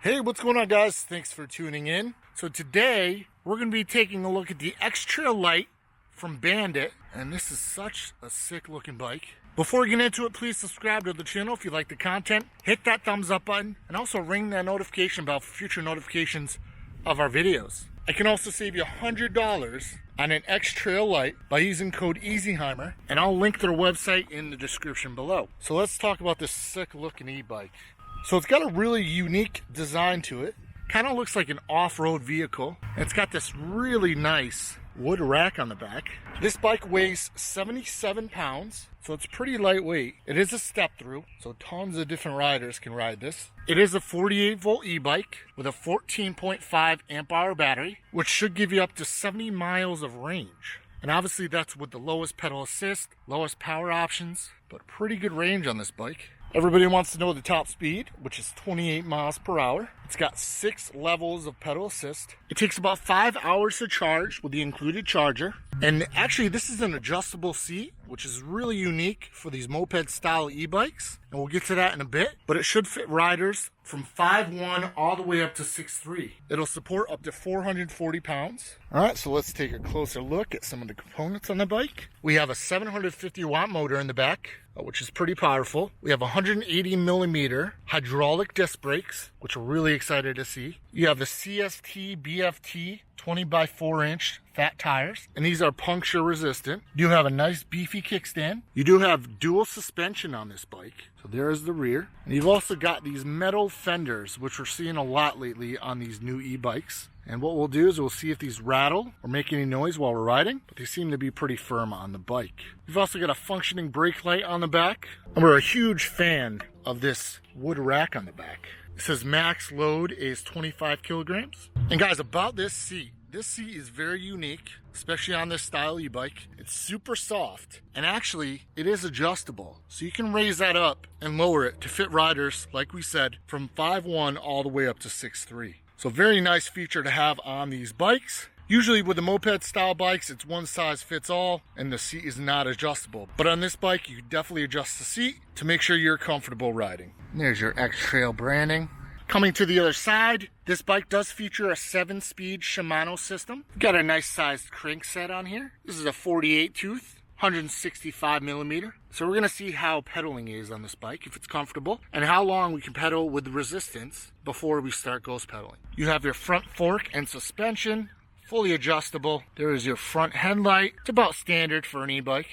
Hey, what's going on, guys? Thanks for tuning in. So today we're going to be taking a look at the X Trail Lite from Bandit, and this is such a sick looking bike. Before we get into it, please subscribe to the channel if you like the content, hit that thumbs up button, and also ring that notification bell for future notifications of our videos. I can also save you $100 on an X Trail Lite by using code EASYHEIMER, and I'll link their website in the description below. So let's talk about this sick looking e-bike. So it's got a really unique design to it. Kind of looks like an off-road vehicle. And it's got this really nice wood rack on the back. This bike weighs 77 pounds, so it's pretty lightweight. It is a step through, so tons of different riders can ride this. It is a 48 volt e-bike with a 14.5 amp hour battery, which should give you up to 70 miles of range. And obviously that's with the lowest pedal assist, lowest power options, but pretty good range on this bike. Everybody wants to know the top speed, which is 28 miles per hour. It's got 6 levels of pedal assist. It takes about 5 hours to charge with the included charger. And actually, this is an adjustable seat, which is really unique for these moped style e-bikes. And we'll get to that in a bit. But it should fit riders from 5'1" all the way up to 6'3". It'll support up to 440 pounds. All right, so let's take a closer look at some of the components on the bike. We have a 750 watt motor in the back, which is pretty powerful. We have 180 millimeter hydraulic disc brakes, which we're really excited to see. You have the CST BFT 20 by 4 inch fat tires, and these are puncture resistant. You have a nice beefy kickstand. You do have dual suspension on this bike, so there is the rear. And you've also got these metal fenders, which we're seeing a lot lately on these new e-bikes. And what we'll do is we'll see if these rattle or make any noise while we're riding, but they seem to be pretty firm on the bike. You've also got a functioning brake light on the back, and we're a huge fan of this wood rack on the back. It says max load is 25 kilograms. And guys, about this seat is very unique, especially on this style e-bike. It's super soft, and actually it is adjustable, so you can raise that up and lower it to fit riders, like we said, from 5'1" all the way up to 6'3". So very nice feature to have on these bikes. Usually with the moped style bikes, it's one size fits all and the seat is not adjustable. But on this bike, you can definitely adjust the seat to make sure you're comfortable riding. And there's your X Trail branding. Coming to the other side, this bike does feature a 7-speed Shimano system. Got a nice sized crank set on here. This is a 48 tooth. 165 millimeter. So we're gonna see how pedaling is on this bike, if it's comfortable, and how long we can pedal with resistance before we start ghost pedaling. You have your front fork and suspension, fully adjustable. There is your front headlight. It's about standard for an e-bike.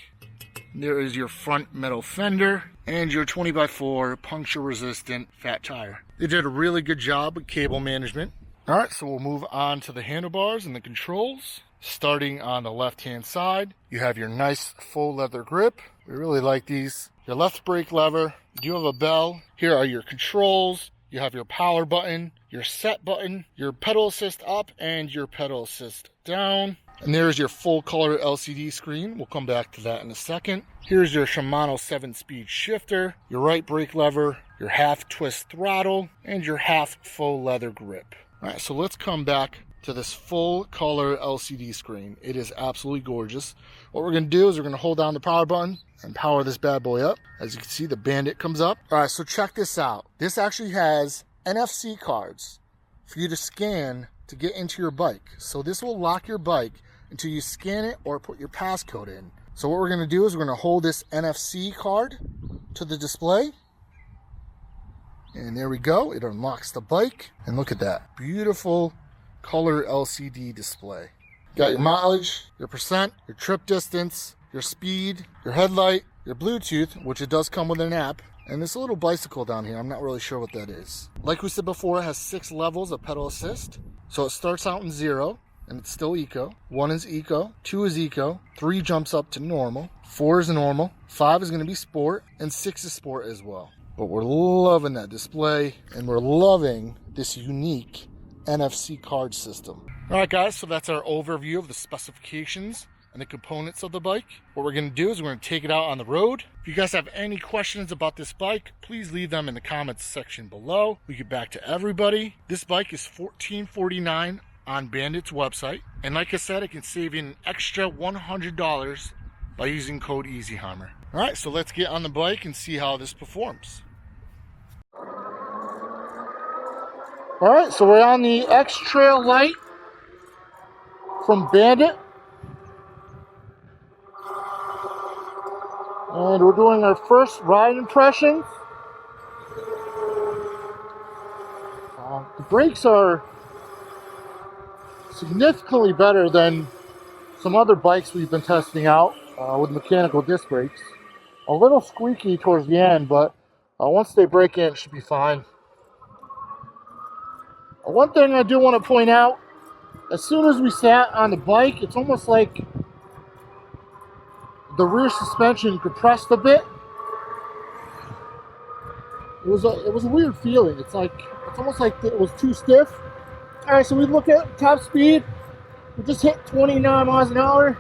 There is your front metal fender and your 20 by 4 puncture resistant fat tire. They did a really good job with cable management. All right, so we'll move on to the handlebars and the controls. Starting on the left hand side, you have your nice full leather grip. We really like these. Your left brake lever, you have a bell. Here are your controls. You have your power button, your set button, your pedal assist up, and your pedal assist down. And there's your full color LCD screen. We'll come back to that in a second. Here's your Shimano 7-speed shifter, your right brake lever, your half twist throttle, and your half full leather grip. All right, so let's come back to this full color LCD screen. It is absolutely gorgeous. What we're going to do is we're going to hold down the power button and power this bad boy up. As you can see, the Bandit comes up. All right, so check this out. This actually has NFC cards for you to scan to get into your bike. So this will lock your bike until you scan it or put your passcode in. So what we're going to do is we're going to hold this NFC card to the display. And there we go. It unlocks the bike. And look at that. Beautiful color LCD display. Got your mileage, your percent, your trip distance, your speed, your headlight, your Bluetooth, which it does come with an app, and this little bicycle down here. I'm not really sure what that is. Like we said before, it has 6 levels of pedal assist. So it starts out in 0, and it's still eco. 1 is eco, 2 is eco, 3 jumps up to normal, 4 is normal, 5 is going to be sport, and 6 is sport as well. But we're loving that display, and we're loving this unique NFC card system. All right, guys, so that's our overview of the specifications and the components of the bike. What we're going to do is we're going to take it out on the road. If you guys have any questions about this bike, please leave them in the comments section below. We get back to everybody. This bike is $1449 on Bandit's website, and like I said, it can save you an extra $100 by using code EASYHEIMER. All right, so let's get on the bike and see how this performs. Alright, so we're on the X Trail Lite from Bandit. And we're doing our first ride impressions. The brakes are significantly better than some other bikes we've been testing out with mechanical disc brakes. A little squeaky towards the end, but once they break in, it should be fine. One thing I do want to point out, as soon as we sat on the bike, it's almost like the rear suspension compressed a bit. It was a weird feeling. It's almost like it was too stiff. All right, so we look at top speed. We just hit 29 miles an hour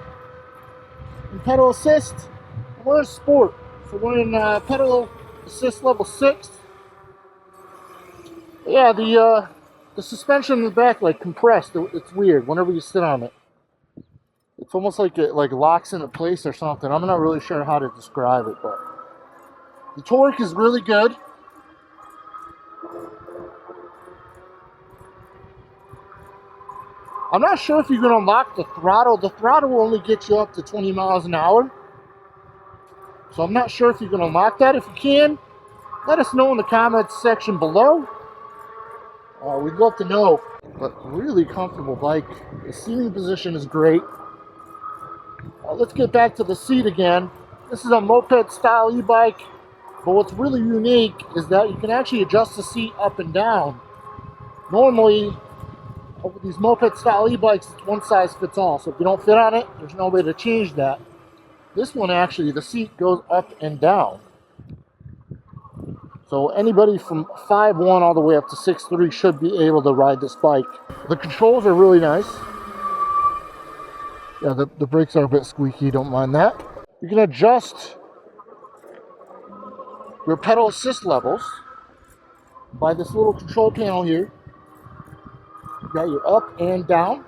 in pedal assist. We're in sport, so we're in pedal assist level 6. Yeah, the suspension in the back compressed. It's weird whenever you sit on it. It's almost like it locks into place or something. I'm not really sure how to describe it, but the torque is really good. I'm not sure if you can unlock the throttle. The throttle will only get you up to 20 miles an hour. So I'm not sure if you can unlock that. If you can, let us know in the comments section below. We'd love to know. But really comfortable bike. The seating position is great. Let's get back to the seat again. This is a moped style e-bike. But what's really unique is that you can actually adjust the seat up and down. Normally, with these moped style e-bikes, it's one size fits all. So if you don't fit on it, there's no way to change that. This one actually, the seat goes up and down. So anybody from 5'1" all the way up to 6'3" should be able to ride this bike. The controls are really nice. Yeah, the brakes are a bit squeaky, don't mind that. You can adjust your pedal assist levels by this little control panel here. You got your up and down.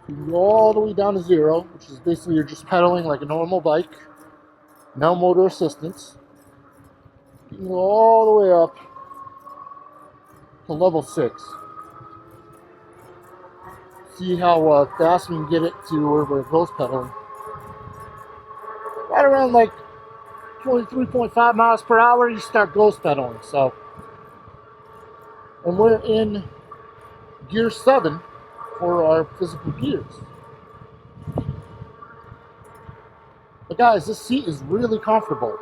You can go all the way down to 0, which is basically you're just pedaling like a normal bike. No motor assistance. You can go all the way up to level 6. See how fast we can get it to where we're ghost pedaling. Right around 23.5 miles per hour, you start ghost pedaling. So, and we're in gear 7 for our physical gears. But guys, this seat is really comfortable.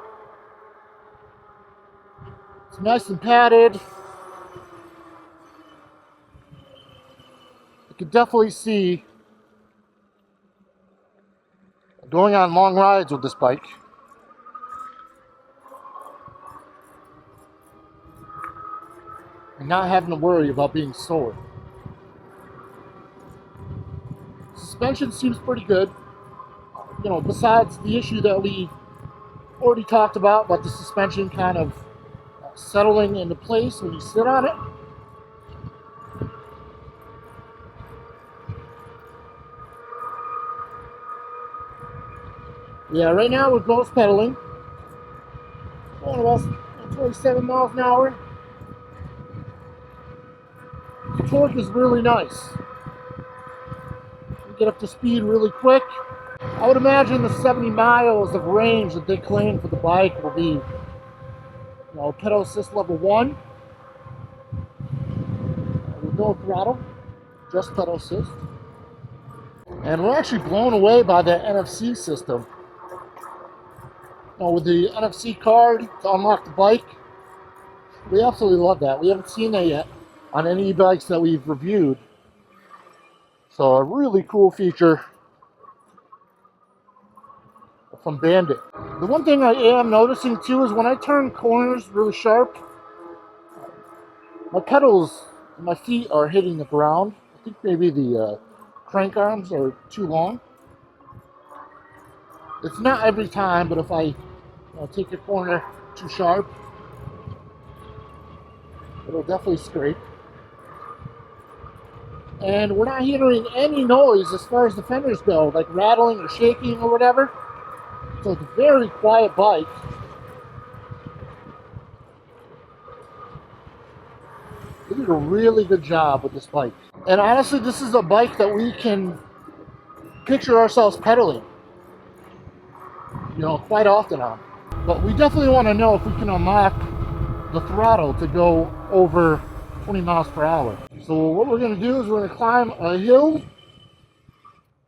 It's nice and padded. You can definitely see going on long rides with this bike. And not having to worry about being sore. Suspension seems pretty good. You know, besides the issue that we already talked about the suspension kind of settling into place when you sit on it. Yeah, right now we're ghost pedaling. Going about 27 miles an hour. The torque is really nice. You get up to speed really quick. I would imagine the 70 miles of range that they claim for the bike will be, pedal assist level 1. With no throttle, just pedal assist. And we're actually blown away by the NFC system. With the NFC card to unlock the bike, we absolutely love that. We haven't seen that yet on any e-bikes that we've reviewed. So a really cool feature from Bandit. The one thing I am noticing too is when I turn corners really sharp, my pedals and my feet are hitting the ground. I think maybe the crank arms are too long. It's not every time, but if I take a corner too sharp, it'll definitely scrape. And we're not hearing any noise as far as the fenders go, like rattling or shaking or whatever. So it's a very quiet bike. did a really good job with this bike. And honestly, this is a bike that we can picture ourselves pedaling, you know, quite often on. But we definitely want to know if we can unlock the throttle to go over 20 miles per hour. So what we're going to do is we're going to climb a hill.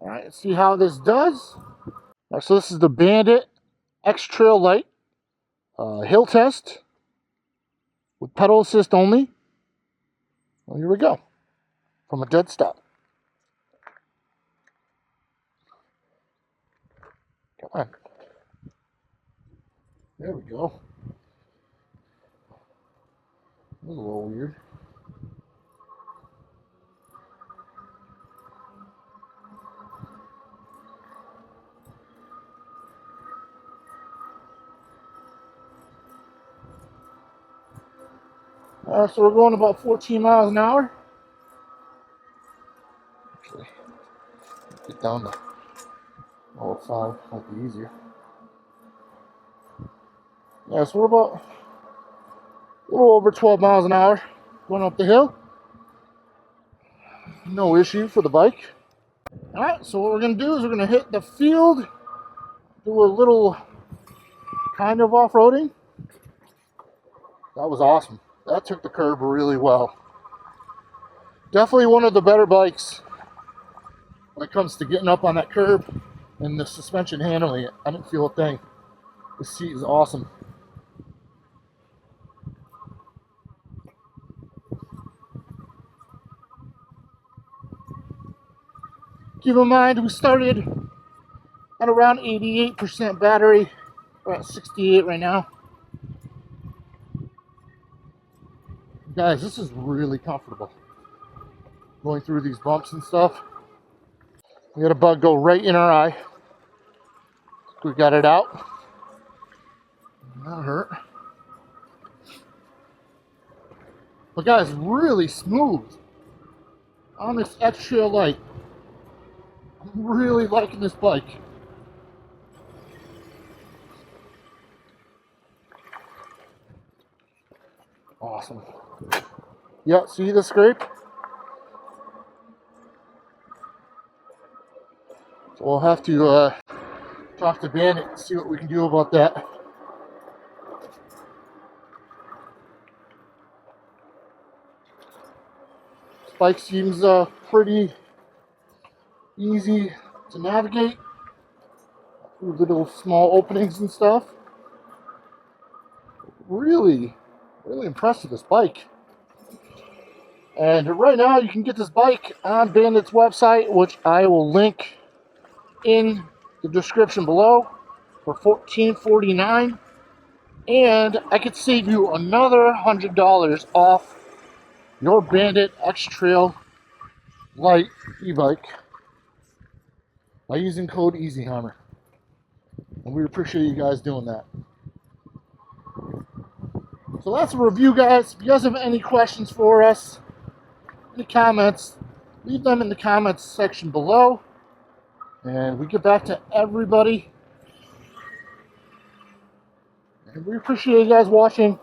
All right, see how this does. All right, so this is the BANDIT X Trail Lite hill test with pedal assist only. Well, here we go, from a dead stop. Come on. There we go. That was a little weird. So we're going about 14 miles an hour. Actually, get down to 5, might be easier. Yeah, so we're about a little over 12 miles an hour going up the hill. No issue for the bike. All right, so what we're going to do is we're going to hit the field, do a little kind of off-roading. That was awesome. That took the curb really well. Definitely one of the better bikes when it comes to getting up on that curb and the suspension handling it. I didn't feel a thing. The seat is awesome. Keep in mind, we started at around 88% battery. We're at 68 right now. Guys, this is really comfortable. Going through these bumps and stuff. We had a bug go right in our eye. We got it out. Not hurt. But guys, really smooth on this X Trail Lite. I'm really liking this bike. Awesome. Yeah, see the scrape? So we'll have to talk to BANDIT and see what we can do about that. This bike seems pretty easy to navigate through little small openings and stuff. Really impressed with this bike. And right now you can get this bike on BANDIT's website, which I will link in the description below, for $14.49. And I could save you another $100 off your BANDIT X Trail Lite e-bike by using code EASYHEIMER. And we appreciate you guys doing that. So that's a review, guys. If you guys have any questions for us, any comments, leave them in the comments section below. And we get back to everybody. And we appreciate you guys watching.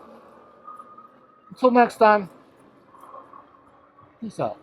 Until next time, peace out.